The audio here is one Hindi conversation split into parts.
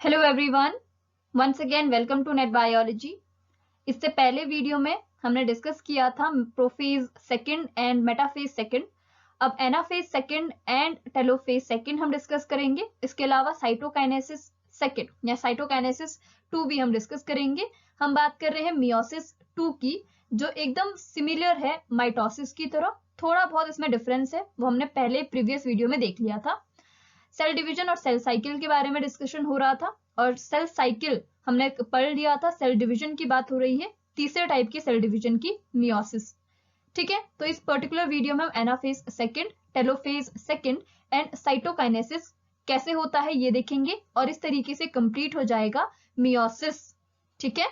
Hello everyone, once again welcome to net biology. इससे पहले वीडियो में हमने डिस्कस किया था prophase second and metaphase second. अब anaphase second and telophase second हम डिस्कस करेंगे। इसके अलावा साइटोकाइनेसिस सेकंड या साइटोकाइनेसिस 2 भी हम डिस्कस करेंगे। हम बात कर रहे हैं मियोसिस 2 की, जो एकदम सिमिलर है माइटोसिस की तरह। थोड़ा बहुत इसमें डिफरेंस है, वो हमने पहले प्रीवियस वीडियो में देख लिया था। सेल डिवीजन और सेल साइकिल के बारे में डिस्कशन हो रहा था और सेल साइकिल हमने पढ़ लिया था। सेल डिवीजन की बात हो रही है, तीसरे टाइप की सेल डिवीजन की, मियोसिस। ठीक है, तो इस पर्टिकुलर वीडियो में हम anaphase second, telophase second and cytokinesis कैसे होता है ये देखेंगे और इस तरीके से कंप्लीट हो जाएगा मियोसिस। ठीक है,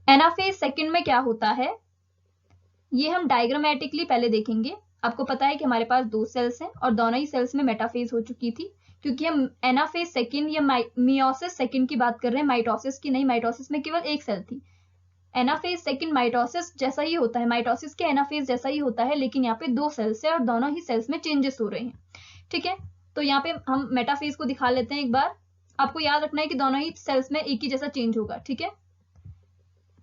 एनाफेज सेकंड में क्या होता है ये हम डायग्रामेटिकली पहले देखेंगे। आपको पता है कि हमारे पास 2 सेल्स हैं और दोनों ही सेल्स में मेटाफेज हो चुकी थी, क्योंकि हम एनाफेज सेकंड या मियोसिस सेकंड की बात कर रहे हैं, माइटोसिस की नहीं। माइटोसिस में केवल एक सेल थी। एनाफेज सेकंड माइटोसिस जैसा ही होता है, माइटोसिस के एनाफेज जैसा ही होता है, लेकिन यहाँ पे 2 सेल्स है और दोनों ही सेल्स में चेंजेस हो रहे हैं। ठीक है, तो यहाँ पे हम मेटाफेज को दिखा लेते हैं एक बार। आपको याद रखना है कि दोनों ही सेल्स में एक ही जैसा चेंज होगा। ठीक है,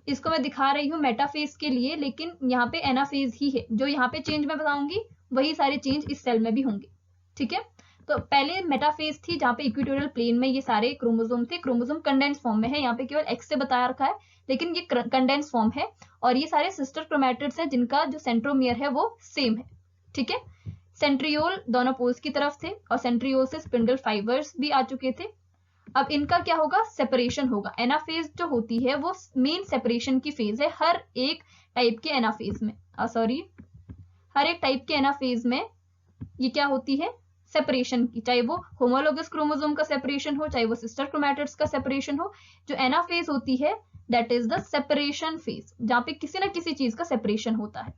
इसको मैं दिखा रही हूँ मेटाफेज के लिए, लेकिन यहाँ पे एनाफेज ही है। जो यहाँ पे चेंज मैं बताऊंगी वही सारे चेंज इस सेल में भी होंगे। ठीक है, तो पहले मेटाफेज थी जहाँ पे इक्वेटोरियल प्लेन में ये सारे क्रोमोसोम थे। क्रोमोसोम कंडेंस फॉर्म में है, यहाँ पे केवल एक्स से बताया रखा है, लेकिन ये कंडेंस फॉर्म है। और ये सारे सिस्टर क्रोमैटिड्स हैं जिनका जो सेंट्रोमियर है वो सेम है। ठीक है, सेंट्रियोल दोनों पोल्स की तरफ थे और सेंट्रियोल से स्पिंडल फाइबर्स भी आ चुके थे। अब इनका क्या होगा, सेपरेशन होगा। एनाफेज जो होती है वो मेन सेपरेशन की फेज है हर एक टाइप के एनाफेज में। हर एक टाइप के एनाफेज में ये क्या होती है, सेपरेशन की। चाहे वो होमोलोगस क्रोमोसोम का सेपरेशन हो, चाहे वो सिस्टर क्रोमैटिड्स का सेपरेशन हो, जो एनाफेज होती है that is the separation phase, जहां पे किसी ना किसी चीज का सेपरेशन होता है।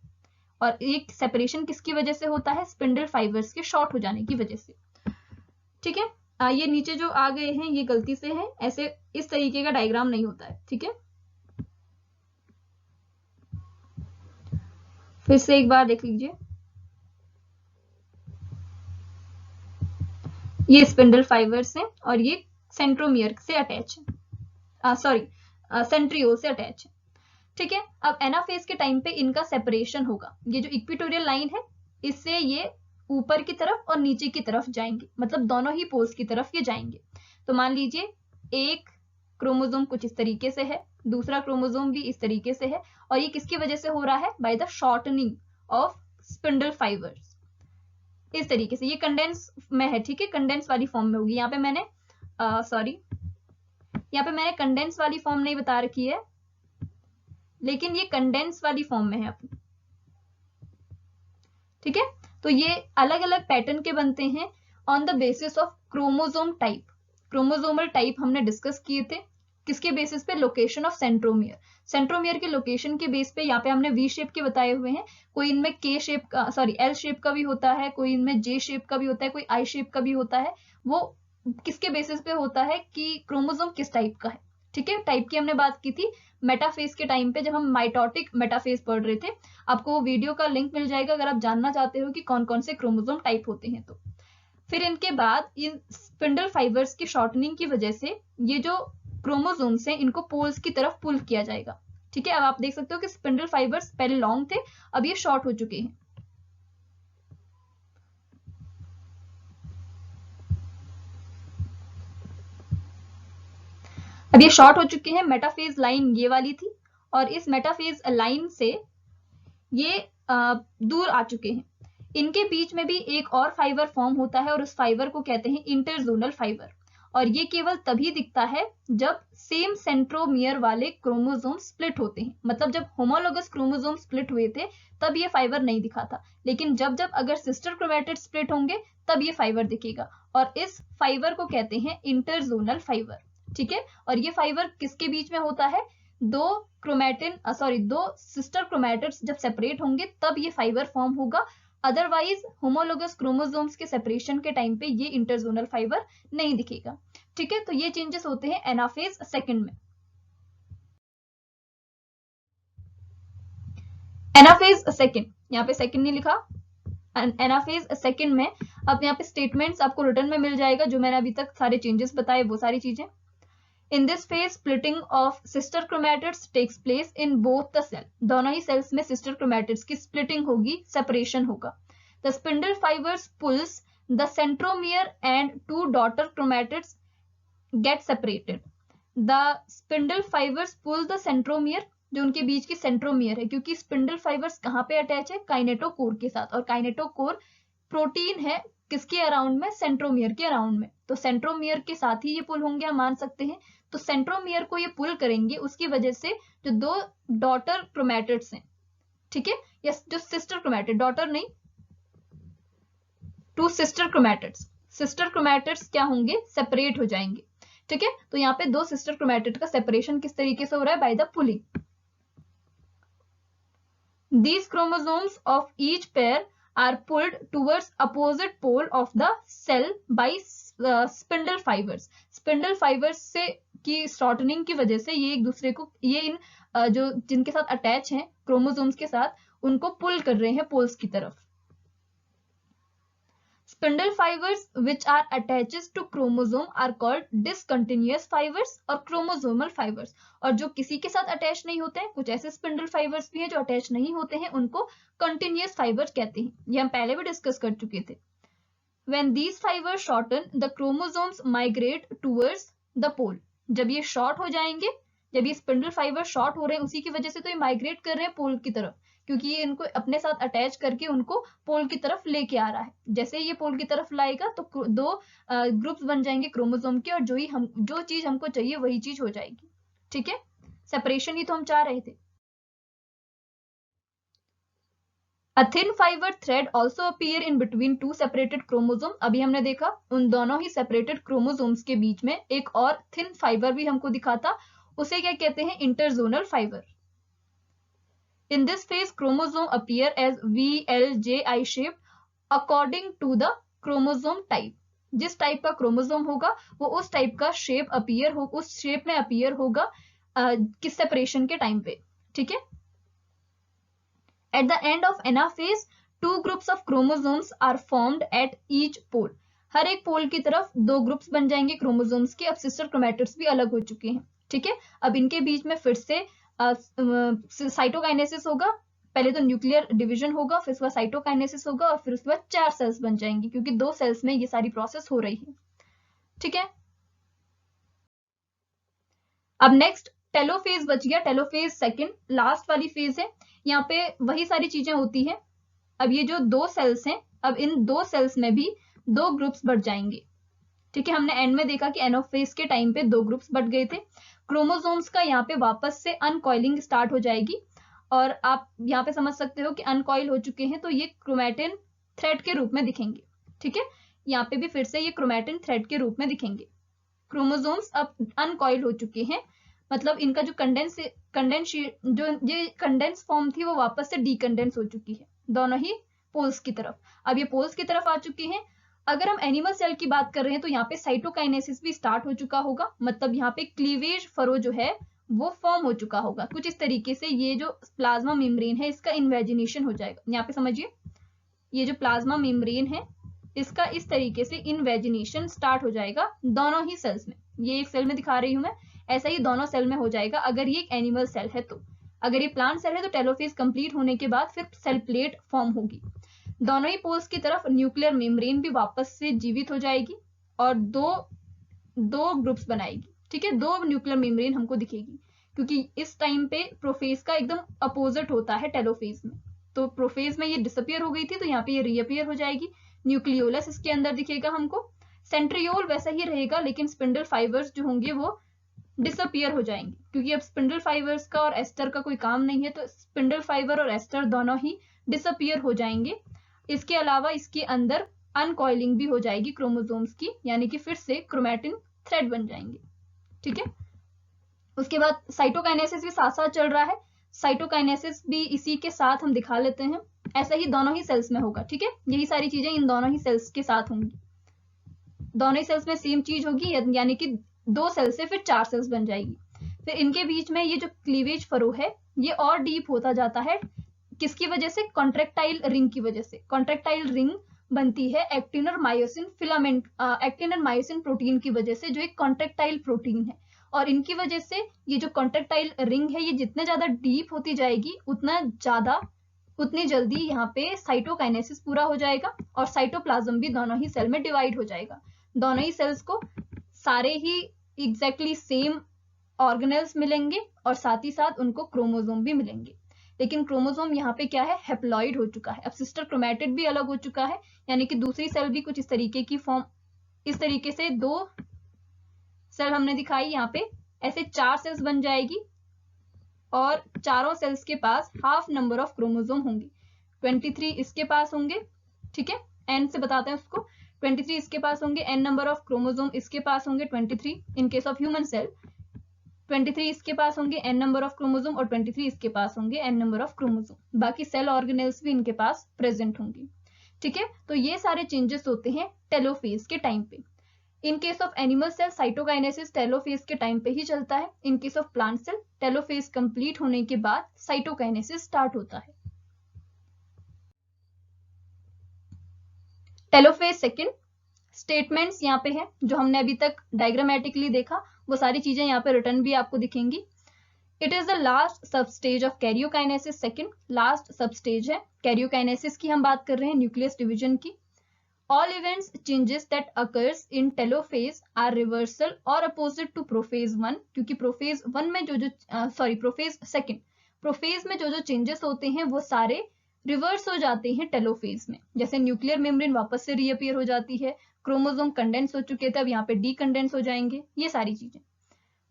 और एक सेपरेशन किसकी वजह से होता है, स्पिंडल फाइबर्स के शॉर्ट हो जाने की वजह से। ठीक है, ये नीचे जो आ गए हैं ये गलती से है, ऐसे इस तरीके का डायग्राम नहीं होता है। ठीक है, फिर से एक बार देख लीजिए। ये स्पिंडल फाइबर्स हैं और ये सेंट्रोमियर से अटैच है, सॉरी सेंट्रियोल से अटैच है। ठीक है, अब एनाफेज के टाइम पे इनका सेपरेशन होगा। ये जो इक्वेटोरियल लाइन है इससे ये ऊपर की तरफ और नीचे की तरफ जाएंगे, मतलब दोनों ही पोल्स की तरफ ये जाएंगे। तो मान लीजिए एक क्रोमोसोम कुछ इस तरीके से है, दूसरा क्रोमोसोम भी इस तरीके से है, और ये किसकी वजह से हो रहा है, by the shortening of spindle fibres. इस तरीके से ये कंडेंस में है। ठीक है, कंडेंस वाली फॉर्म में होगी। यहाँ पे मैंने यहाँ पे मैंने कंडेंस वाली फॉर्म नहीं बता रखी है, लेकिन ये कंडेंस वाली फॉर्म में है अपनी। ठीक है, तो ये अलग अलग पैटर्न के बनते हैं on the basis of chromosome type. Chromosomal type हमने डिस्कस किए थे, किसके बेसिस पे, लोकेशन ऑफ सेंट्रोमियर। सेंट्रोमियर के लोकेशन के बेस पे यहाँ पे हमने वी शेप के बताए हुए हैं। कोई इनमें के शेप का, सॉरी एल शेप का भी होता है, कोई इनमें जे शेप का भी होता है, कोई आई शेप का भी होता है। वो किसके बेसिस पे होता है कि क्रोमोसोम किस टाइप का है। ठीक है, टाइप की हमने बात की थी मेटाफेज के टाइम पे, जब हम माइटोटिक मेटाफेज पढ़ रहे थे। आपको वो वीडियो का लिंक मिल जाएगा अगर आप जानना चाहते हो कि कौन कौन से क्रोमोसोम टाइप होते हैं। तो फिर इनके बाद इन स्पिंडल फाइबर्स की शॉर्टनिंग की वजह से ये जो क्रोमोसोम्स हैं इनको पोल्स की तरफ पुल किया जाएगा। ठीक है, अब आप देख सकते हो कि स्पिंडल फाइबर्स पहले लॉन्ग थे, अब ये शॉर्ट हो चुके हैं। अब ये शॉर्ट हो चुके हैं। मेटाफेज लाइन ये वाली थी और इस मेटाफेज लाइन से ये दूर आ चुके हैं। इनके बीच में भी एक और फाइबर फॉर्म होता है और उस फाइबर को कहते हैं इंटरजोनल फाइबर। और ये केवल तभी दिखता है जब सेम सेंट्रोमियर वाले क्रोमोसोम स्प्लिट होते हैं। मतलब जब होमोलोगस क्रोमोसोम स्प्लिट हुए थे तब ये फाइबर नहीं दिखा था, लेकिन जब जब अगर सिस्टर क्रोमैटिड स्प्लिट होंगे तब ये फाइबर दिखेगा और इस फाइबर को कहते हैं इंटरजोनल फाइबर। ठीक है, और ये फाइबर किसके बीच में होता है, दो दो सिस्टर क्रोमैटिड्स जब सेपरेट होंगे तब ये फाइबर फॉर्म होगा। अदरवाइज होमोलोगस क्रोमोसोम्स के सेपरेशन के टाइम पे ये इंटरजोनल फाइबर नहीं दिखेगा। ठीक है, तो ये चेंजेस होते हैं एनाफेज सेकंड में। एनाफेज सेकंड, यहाँ पे सेकंड नहीं लिखा, एनाफेज सेकंड में अब यहाँ पे स्टेटमेंट्स आपको रिटर्न में मिल जाएगा, जो मैंने अभी तक सारे चेंजेस बताए वो सारी चीजें। In this phase splitting of sister chromatids takes place in both the cell, दोनों ही सेल्स में सिस्टर क्रोमैटिड्स की स्प्लिटिंग होगी, सेपरेशन होगा। The spindle fibres pulls the centromere and two daughter chromatids get separated. The spindle fibres pull the centromere, जो उनके बीच की सेंट्रोमियर है, क्योंकि स्पिंडल फाइबर्स कहाँ पे अटैच है, काइनेटोकोर के साथ, और काइनेटोकोर प्रोटीन है किसके अराउंड में, सेंट्रोमियर के अराउंड में, तो सेंट्रोमियर के साथ ही ये पुल होंगे, हम मान सकते हैं। तो सेंट्रोमियर को ये पुल करेंगे, उसकी वजह से जो दो डॉटर क्रोमैटिड्स हैं, ठीक है, या जो सिस्टर क्रोमैटिड, डॉटर नहीं, टू सिस्टर क्रोमैटिड्स क्या होंगे, सेपरेट हो जाएंगे, ठीक है। तो यहाँ पे दो सिस्टर क्रोमैटिड का सेपरेशन किस तरीके से हो रहा है, by the pulling. These chromosomes of each pair are pulled towards opposite pole of the cell by spindle fibers. Spindle fibers से की shortening की वजह से ये एक दूसरे को, ये इन जो जिनके साथ अटैच हैं क्रोमोसोम्स के साथ, उनको पुल कर रहे हैं पोल्स की तरफ। Spindle fibers which are attached to chromosome are called discontinuous fibers और chromosomal fibers। और जो किसी के साथ अटैच नहीं होते हैं, कुछ ऐसे स्पिंडल फाइबर्स भी हैं जो अटैच नहीं होते हैं, उनको कंटिन्यूअस फाइबर्स कहते हैं, ये हम पहले भी डिस्कस कर चुके थे। When these fibers shorten, the chromosomes migrate towards the pole। जब ये शॉर्ट हो जाएंगे, जब ये स्पिंडल फाइबर शॉर्ट हो रहे हैं, उसी की वजह से तो ये माइग्रेट कर रहे हैं पोल की तरफ, क्योंकि ये इनको अपने साथ अटैच करके उनको पोल की तरफ लेके आ रहा है। जैसे ये पोल की तरफ लाएगा तो दो ग्रुप्स बन जाएंगे क्रोमोसोम के, और जो चीज हमको चाहिए वही चीज हो जाएगी, ठीक है। सेपरेशन ही तो हम चाह रहे थे। A thin fiber thread also appear in between two separated chromosome। अभी हमने देखा उन दोनों ही separated chromosomes के बीच में एक और thin fiber भी हमको दिखा था, उसे क्या कहते हैं, interzonal fiber। In this phase, chromosome appear as VLJI shape according to the chromosome type। जिस टाइप का क्रोमोसोम होगा वो उस टाइप का शेप अपीयर हो, उस शेप में अपीयर होगा किस सेपरेशन के टाइम पे, ठीक है। At the end of anaphase, two groups of chromosomes are formed at each pole। हर एक पोल की तरफ दो ग्रुप्स बन जाएंगे क्रोमोसोम्स के। अब सिस्टर क्रोमैटिड्स भी अलग हो चुके हैं, ठीक है। अब इनके बीच में फिर से साइटोकाइनेसिस होगा, पहले तो न्यूक्लियर डिवीजन होगा, फिर उसके बाद साइटोकाइनेसिस होगा, और फिर उसके बाद 4 सेल्स बन जाएंगे, क्योंकि 2 सेल्स में ये सारी प्रोसेस हो रही है, ठीक है। अब नेक्स्ट टेलोफेज बच गया, टेलोफेज सेकंड लास्ट वाली फेज है। यहाँ पे वही सारी चीजें होती हैं। अब ये जो 2 सेल्स हैं, अब इन 2 सेल्स में भी 2 ग्रुप्स बढ़ जाएंगे, ठीक है। हमने एंड में देखा कि एनाफेज के टाइम पे 2 ग्रुप्स बढ़ गए थे। क्रोमोसोम्स का यहाँ पे वापस से अनकॉइलिंग स्टार्ट हो जाएगी, और आप यहाँ पे समझ सकते हो कि अनकॉइल हो चुके हैं, तो ये क्रोमैटिन थ्रेड के रूप में दिखेंगे, ठीक है। यहाँ पे भी फिर से ये क्रोमैटिन थ्रेड के रूप में दिखेंगे। क्रोमोसोम्स अब अनकॉइल हो चुके हैं, मतलब इनका जो कंडेंस फॉर्म थी वो वापस से डीकंडेंस हो चुकी है, दोनों ही पोल्स की तरफ। अब ये पोल्स की तरफ आ चुके हैं। अगर हम एनिमल सेल की बात कर रहे हैं तो यहाँ पे साइटोकाइनेसिस भी स्टार्ट हो चुका होगा, मतलब यहाँ पे क्लीवेज फरो जो है वो फॉर्म हो चुका होगा कुछ इस तरीके से। ये जो प्लाज्मा मेम्ब्रेन है इसका इन्वेजिनेशन हो जाएगा, यहाँ पे समझिए, ये जो प्लाज्मा मेम्ब्रेन है इसका इस तरीके से इन्वेजिनेशन स्टार्ट हो जाएगा दोनों ही सेल्स में। ये एक सेल में दिखा रही हूं मैं, ऐसा ही दोनों सेल में हो जाएगा अगर ये एक एनिमल सेल है तो। अगर ये प्लांट सेल है तो टेलोफेज कंप्लीट होने के बाद फिर सेल प्लेट फॉर्म होगी। दोनों ही पोल्स की तरफ न्यूक्लियर मेम्ब्रेन भी वापस से जीवित हो जाएगी और दो ग्रुप्स बनाएगी, ठीक है। 2 न्यूक्लियर मेम्ब्रेन हमको दिखेगी, क्योंकि इस टाइम पे प्रोफेज का एकदम अपोजिट होता है टेलोफेज में। तो प्रोफेज में ये डिसअपियर हो गई थी, तो यहाँ पे ये रीअपियर हो जाएगी। न्यूक्लियोलस इसके अंदर दिखेगा हमको, सेंट्रियोल वैसा ही रहेगा, लेकिन स्पिंडल फाइबर्स जो होंगे वो डिसअपियर हो जाएंगे, क्योंकि अब स्पिंडल फाइबर्स का और एस्टर का कोई काम नहीं है, तो स्पिंडल फाइबर और एस्टर दोनों ही डिसअपियर हो जाएंगे। इसके अलावा इसके अंदर अनकॉइलिंग भी हो जाएगी क्रोमोसोम्स की, यानी कि फिर से क्रोमैटिन थ्रेड बन जाएंगे, ठीक है। उसके बाद साइटोकाइनेसिस भी साथ साथ चल रहा है, साइटोकाइनेसिस भी इसी के साथ हम दिखा लेते हैं। ऐसा ही दोनों ही सेल्स में होगा, ठीक है। यही सारी चीजें इन दोनों ही सेल्स के साथ होंगी, दोनों ही सेल्स में सेम चीज होगी, यानी कि 2 सेल से फिर 4 सेल्स बन जाएगी। फिर इनके बीच में ये जो क्लीवेज फरो है ये और डीप होता जाता है किसकी वजह से? कॉन्ट्रेक्टाइल रिंग की वजह से। कॉन्ट्रेक्टाइल रिंग बनती है एक्टिन और मायोसिन फिलामेंट, एक्टिन और मायोसिन प्रोटीन की वजह से, जो एक कॉन्ट्रेक्टाइल प्रोटीन है। और इनकी वजह से ये जो कॉन्ट्रेक्टाइल रिंग है, ये जितने ज्यादा डीप होती जाएगी उतनी जल्दी यहाँ पे साइटोकाइनेसिस पूरा हो जाएगा और साइटोप्लाज्म भी दोनों ही सेल में डिवाइड हो जाएगा। दोनों ही सेल्स को सारे ही एग्जैक्टली सेम ऑर्गेनेल्स मिलेंगे और साथ ही साथ उनको क्रोमोसोम भी मिलेंगे। लेकिन क्रोमोसोम यहाँ पे क्या है? हेप्लॉइड हो चुका है। अब सिस्टर क्रोमैटिड भी अलग हो चुका है, यानी कि दूसरी सेल भी कुछ इस तरीके की फॉर्म, इस तरीके से 2 सेल हमने दिखाई यहाँ पे, ऐसे 4 सेल्स बन जाएगी और चारों सेल्स के पास हाफ नंबर ऑफ क्रोमोसोम होंगे। 23 इसके पास होंगे, ठीक है, एन से बताते हैं उसको। 23 इसके पास होंगे, एन नंबर ऑफ क्रोमोसोम इसके पास होंगे 23 in case of human cell. 23 इसके पास होंगे एन नंबर ऑफ क्रोमोसोम और 23 इसके पास होंगे एन नंबर ऑफ क्रोमोसोम। बाकी सेल ऑर्गेनेल्स भी इनके पास प्रेजेंट होंगे, ठीक है। तो ये सारे चेंजेस होते हैं टेलोफेज के टाइम पे। In case of animal cell cytokinesis telophase के टाइम पे ही चलता है। In case of plant cell telophase complete होने के बाद साइटोकाइनेसिस स्टार्ट होता है। टेलोफेज सेकंड स्टेटमेंट्स यहाँ पे है, जो हमने अभी तक डायग्रामेटिकली देखा वो सारी चीजें यहाँ पे रिटर्न भी आपको दिखेंगी। इट इज द लास्ट सब stage of karyokinesis. Second last सब स्टेज है कैरियोकाइनेसिस की, हम बात कर रहे हैं न्यूक्लियस डिवीजन की। All events changes that occurs in telophase are reversal or opposite to prophase 1, क्योंकि prophase 1 में prophase second, prophase में जो changes होते हैं वो सारे रिवर्स हो जाते हैं टेलोफेज में। जैसे न्यूक्लियर मेम्ब्रेन वापस से रीअपियर हो जाती है, क्रोमोसोम कंडेंस हो चुके थे अब यहाँ पे डीकंडेंस हो जाएंगे, ये सारी चीजें।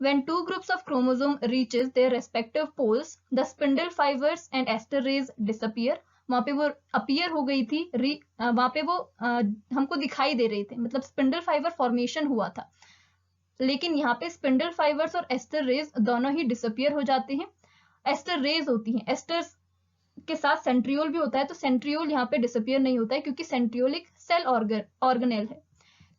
When 2 groups of chromosome reaches their respective poles, the spindle fibers and ester rays disappear. वहां पे वो अपीयर हो गई थी, वहां पे वो हमको दिखाई दे रहे थे, मतलब स्पिंडल फाइबर फॉर्मेशन हुआ था। लेकिन यहाँ पे स्पिंडल फाइबर्स और एस्टर रेज दोनों ही डिसअपियर हो जाते हैं। एस्टर रेज होती हैं, एस्टर के साथ सेंट्रियोल भी होता है, तो सेंट्रियोल यहाँ पे डिसअपियर नहीं होता है क्योंकि सेंट्रियोल एक सेल ऑर्गेनेल है।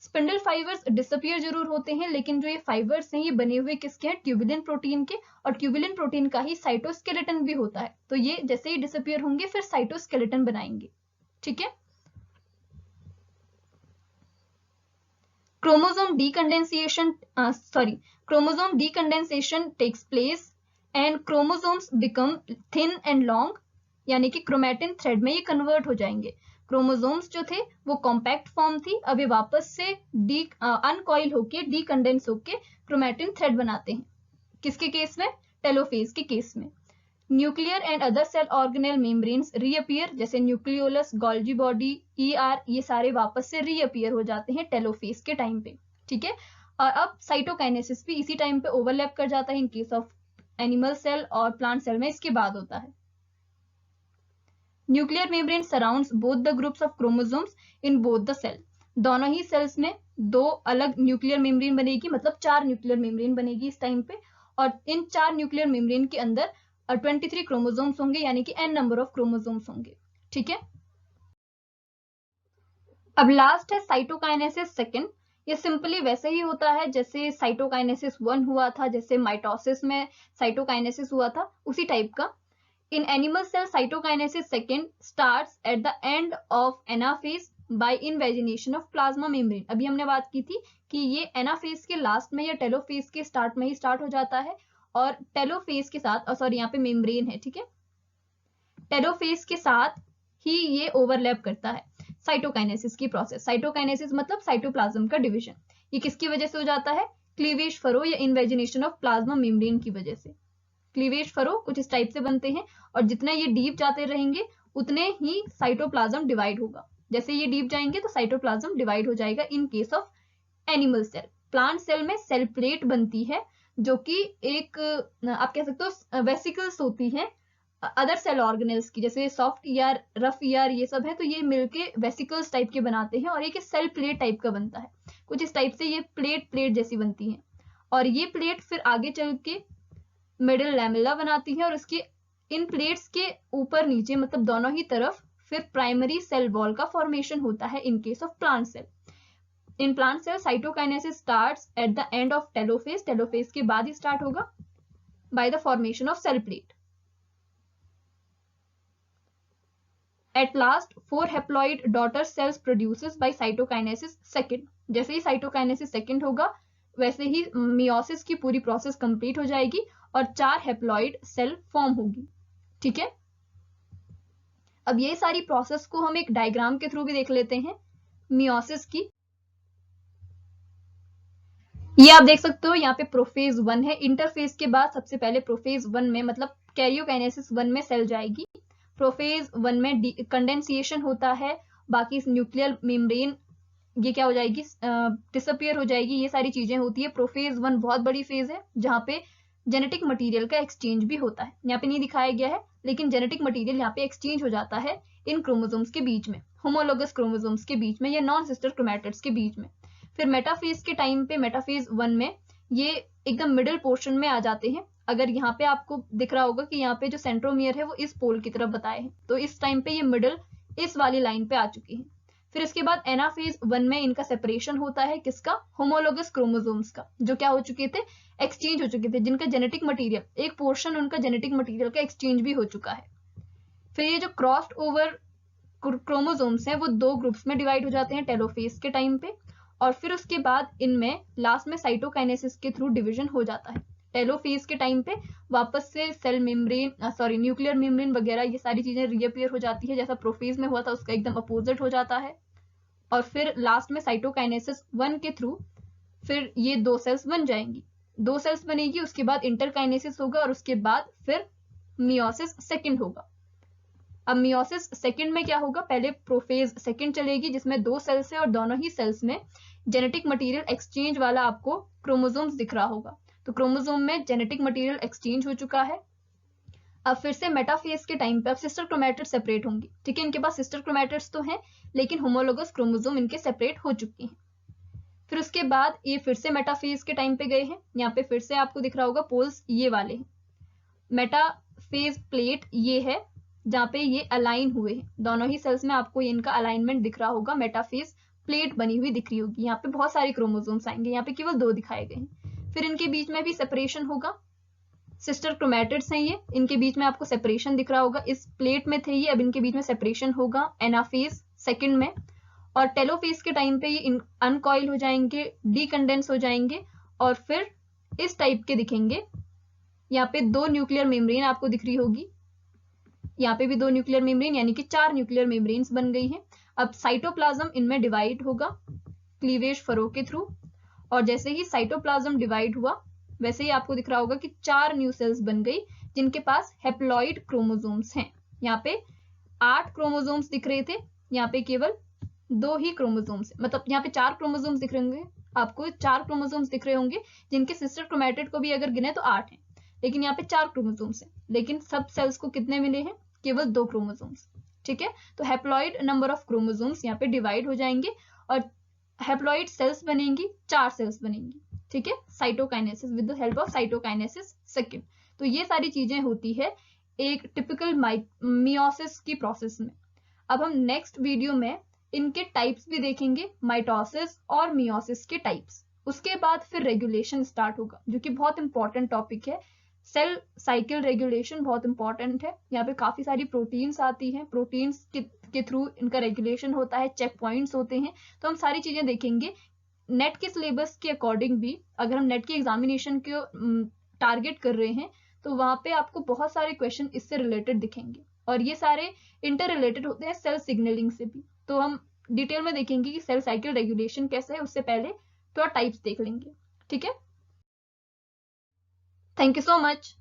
स्पिंडल फाइबर्स डिसअपियर जरूर होते हैं, लेकिन जो ये फाइबर्स हैं ये बने हुए किसके हैं? ट्यूबुलिन प्रोटीन के, और ट्यूबुलिन प्रोटीन का ही साइटोस्केलेटन भी होता है। तो ये जैसे ही डिसअपियर होंगे फिर साइटोस्केलेटन बनाएंगे, ठीक है। Chromosome decondensation takes place and chromosomes become thin and long, यानी कि क्रोमैटिन थ्रेड में ये कन्वर्ट हो जाएंगे। क्रोमोसोम्स जो थे वो कॉम्पैक्ट फॉर्म थी, अब ये वापस से अनकॉइल होके डीकंडेंस होके क्रोमैटिन थ्रेड बनाते हैं। किसके केस में? टेलोफेज के केस में। Nuclear and other cell organelle membranes reappear, जैसे न्यूक्लियोलस, गोल्जी बॉडी, ईआर, ये सारे वापस से रीअपियर हो जाते हैं टेलोफेज के टाइम पे, ठीक है। और अब साइटोकाइनेसिस भी इसी टाइम पे ओवरलैप कर जाता है in case of animal cell, और प्लांट सेल में इसके बाद होता है। Nuclear membrane surrounds both the groups of chromosomes in both the cell. दोनों ही सेल्स में 2 अलग न्यूक्लियर मेम्ब्रेन बनेगी, मतलब 4 न्यूक्लियर मेम्ब्रेन बनेगी इस टाइम पे, और इन 4 न्यूक्लियर मेम्ब्रेन के अंदर 23 क्रोमोसोम्स होंगे, यानी कि n नंबर ऑफ क्रोमोसोम्स होंगे, ठीक है। अब लास्ट है साइटोकाइनेसिस सेकंड। ये सिंपली वैसे ही होता है जैसे साइटोकाइनेसिस 1 हुआ था, जैसे माइटोसिस में साइटोकाइनेसिस हुआ था, उसी टाइप का। In animal cell, cytokinesis second starts at the end of anaphase by invagination of plasma membrane. अभी हमने बात की थी कि ये एनाफेज के लास्ट में या टेलोफेज के स्टार्ट में ही स्टार्ट हो जाता है, और टेलोफेज के साथ, सॉरी यहाँ पे मेम्ब्रेन है, ठीक है, टेलोफेज के साथ ही ये ओवरलैप करता है साइटोकाइनेसिस की प्रोसेस। साइटोकाइनेसिस मतलब साइटोप्लाज्म का डिवीजन। ये किसकी वजह से हो जाता है? क्लीवेज फरो या इन्वेजिनेशन ऑफ प्लाज्मा मेम्ब्रेन की वजह से। क्लीवेज फरो कुछ इस टाइप से बनते हैं, और जितने ये डीप जाते रहेंगे उतने ही साइटोप्लाज्म डिवाइड होगा। जैसे ये डीप जाएंगे तो साइटोप्लाज्म डिवाइड हो जाएगा in case of animal cell. Plant cell में सेल प्लेट बनती है, जो कि एक आप कह सकते हो वेसिकल्स होती हैं अदर सेल ऑर्गेनेल्स की, जैसे सॉफ्ट ईआर, रफ ईआर, ये सब है, तो ये मिलके वेसिकल्स टाइप के बनाते हैं, और एक सेल प्लेट टाइप का बनता है। कुछ इस टाइप से ये प्लेट जैसी बनती है, और ये प्लेट फिर आगे चल के मिडिल लैमेला बनाती है, और उसके इन प्लेट्स के ऊपर नीचे, मतलब दोनों ही तरफ, फिर प्राइमरी सेल वॉल का फॉर्मेशन होता है in case of plant cell. In plant cell cytokinesis starts at the end of telophase, telophase के बाद ही स्टार्ट होगा by the formation of cell plate. At last 4 haploid daughter cells produces by cytokinesis second. जैसे ही साइटोकाइनेसिस सेकंड होगा वैसे ही मियोसिस की पूरी प्रोसेस कंप्लीट हो जाएगी और 4 हैप्लॉइड सेल फॉर्म होगी। ठीक है, अब ये सारी प्रोसेस को हम एक डायग्राम के थ्रू भी देख लेते हैं मियोसिस की। ये आप देख सकते हो, यहाँ पे प्रोफेज 1 है। इंटरफेज के बाद सबसे पहले प्रोफेज 1 में मतलब कैरियोकाइनेसिस 1 में सेल जाएगी। प्रोफेज 1 में कंडेंसिएशन होता है, बाकी न्यूक्लियर मेम्ब्रेन ये क्या हो जाएगी, डिसअपियर हो जाएगी, ये सारी चीजें होती है। प्रोफेज 1 बहुत बड़ी फेज है जहाँ पे जेनेटिक मटेरियल का एक्सचेंज भी होता है। यहाँ पे नहीं दिखाया गया है लेकिन जेनेटिक मटेरियल यहाँ पे एक्सचेंज हो जाता है इन क्रोमोसोम्स के बीच में, होमोलोगस क्रोमोसोम्स के बीच में या नॉन सिस्टर क्रोमैटिड्स के बीच में। फिर मेटाफेज के टाइम पे, मेटाफेज 1 में ये एकदम मिडिल पोर्शन में आ जाते हैं। अगर यहाँ पे आपको दिख रहा होगा कि यहाँ पे जो सेंट्रोमियर है वो इस पोल की तरफ बताए हैं, तो इस टाइम पे ये मिडिल इस वाली लाइन पे आ चुकी है। फिर इसके बाद एनाफेज 1 में इनका सेपरेशन होता है, किसका, होमोलोगस क्रोमोसोम्स का, जो क्या हो चुके थे, एक्सचेंज हो चुके थे, जिनका जेनेटिक मटेरियल, एक पोर्शन उनका जेनेटिक मटेरियल का एक्सचेंज भी हो चुका है। फिर ये जो क्रॉस्ड ओवर क्रोमोसोम्स हैं वो 2 ग्रुप्स में डिवाइड हो जाते हैं टेलोफेज के टाइम पे, और फिर उसके बाद इनमें लास्ट में साइटोकाइनेसिस के थ्रू डिवीजन हो जाता है। टेलोफेज के टाइम पे वापस से सेल मेम्ब्रेन, न्यूक्लियर मेम्ब्रेन वगैरह ये सारी चीजें रीअपियर हो जाती है, जैसा प्रोफेज में हुआ था उसका एकदम अपोजिट हो जाता है। और फिर लास्ट में साइटोकाइनेसिस 1 के थ्रू फिर ये 2 सेल्स बन जाएंगी, 2 सेल्स बनेगी, उसके बाद इंटरकाइनेसिस होगा और उसके बाद फिर मियोसिस सेकंड होगा। अब मियोसिस सेकंड में क्या होगा, पहले प्रोफेज सेकंड चलेगी जिसमें 2 सेल्स है और दोनों ही सेल्स में जेनेटिक मटेरियल एक्सचेंज वाला आपको क्रोमोसोम्स दिख रहा होगा। तो क्रोमोसोम में जेनेटिक मटेरियल एक्सचेंज हो चुका है। अब फिर से मेटाफेज के टाइम पे अब सिस्टर क्रोमैटिड सेपरेट होंगी। ठीक है, इनके पास सिस्टर क्रोमैटिड्स तो हैं लेकिन होमोलोगस क्रोमोसोम इनके सेपरेट हो चुके हैं। फिर उसके बाद ये फिर से मेटाफेज के टाइम पे गए हैं। यहाँ पे फिर से आपको दिख रहा होगा पोल्स ये वाले हैं। मेटाफेज प्लेट ये है जहाँ पे ये अलाइन हुए हैं, दोनों ही सेल्स में आपको इनका अलाइनमेंट दिख रहा होगा, मेटाफेज प्लेट बनी हुई दिख रही होगी। यहाँ पे बहुत सारे क्रोमोसोम्स आएंगे, यहाँ पे केवल 2 दिखाए गए हैं। फिर इनके बीच में भी सेपरेशन होगा, सिस्टर क्रोमैटिड्स हैं ये, इनके बीच में आपको सेपरेशन दिख रहा होगा, इस प्लेट में थे ये, अब इनके बीच में सेपरेशन होगा एनाफेज सेकंड में। और टेलोफेज के टाइम पे ये अनकॉइल हो जाएंगे, डीकंडेंस हो जाएंगे और फिर इस टाइप के दिखेंगे। यहाँ पे 2 न्यूक्लियर मेम्ब्रेन आपको दिख रही होगी, यहाँ पे भी 2 न्यूक्लियर मेम्ब्रेन, यानी कि 4 न्यूक्लियर मेम्ब्रेन्स बन गई हैं। अब साइटोप्लाज्म इनमें डिवाइड होगा क्लीवेज फरो के थ्रू, और जैसे ही साइटोप्लाज्म डिवाइड हुआ वैसे ही आपको दिख रहा होगा कि 4 न्यू सेल्स बन गई जिनके पास हैप्लॉइड क्रोमोसोम्स हैं। यहाँ पे 8 क्रोमोसोम्स दिख रहे थे, यहाँ पे केवल 2 ही क्रोमोसोम्स, मतलब यहाँ पे 4 क्रोमोसोम्स दिख रहे होंगे आपको, 4 क्रोमोसोम्स दिख रहे होंगे जिनके सिस्टर क्रोमैटिड को भी अगर गिने तो 8 हैं, लेकिन यहाँ पे 4 क्रोमोसोम्स हैं। लेकिन सब सेल्स को कितने मिले हैं, केवल 2 क्रोमोसोम्स। ठीक है, तो हैप्लॉइड नंबर ऑफ क्रोमोसोम्स यहाँ पे डिवाइड हो जाएंगे और हैप्लॉइड सेल्स बनेंगी, 4 सेल्स बनेंगी। ठीक है, cytokinesis, with the help of cytokinesis second. तो ये सारी चीजें होती है एक टिपिकल मियोसिस की प्रोसेस में। अब हम नेक्स्ट वीडियो में इनके टाइप्स भी देखेंगे, माइटोसिस और मियोसिस के टाइप्स। उसके बाद फिर रेगुलेशन स्टार्ट होगा जो कि बहुत इंपॉर्टेंट टॉपिक है। सेल साइकिल रेगुलेशन बहुत इंपॉर्टेंट है, यहाँ पे काफी सारी प्रोटीन्स आती हैं, प्रोटीन्स के थ्रू इनका रेगुलेशन होता है, चेक पॉइंट्स होते हैं, तो हम सारी चीजें देखेंगे। नेट के सिलेबस के अकॉर्डिंग भी अगर हम नेट की एग्जामिनेशन को टारगेट कर रहे हैं तो वहां पे आपको बहुत सारे क्वेश्चन इससे रिलेटेड दिखेंगे और ये सारे इंटर रिलेटेड होते हैं सेल सिग्नलिंग से भी। तो हम डिटेल में देखेंगे कि सेल साइकिल रेगुलेशन कैसे है, उससे पहले थोड़ा टाइप्स देख लेंगे। ठीक है, थैंक यू सो मच।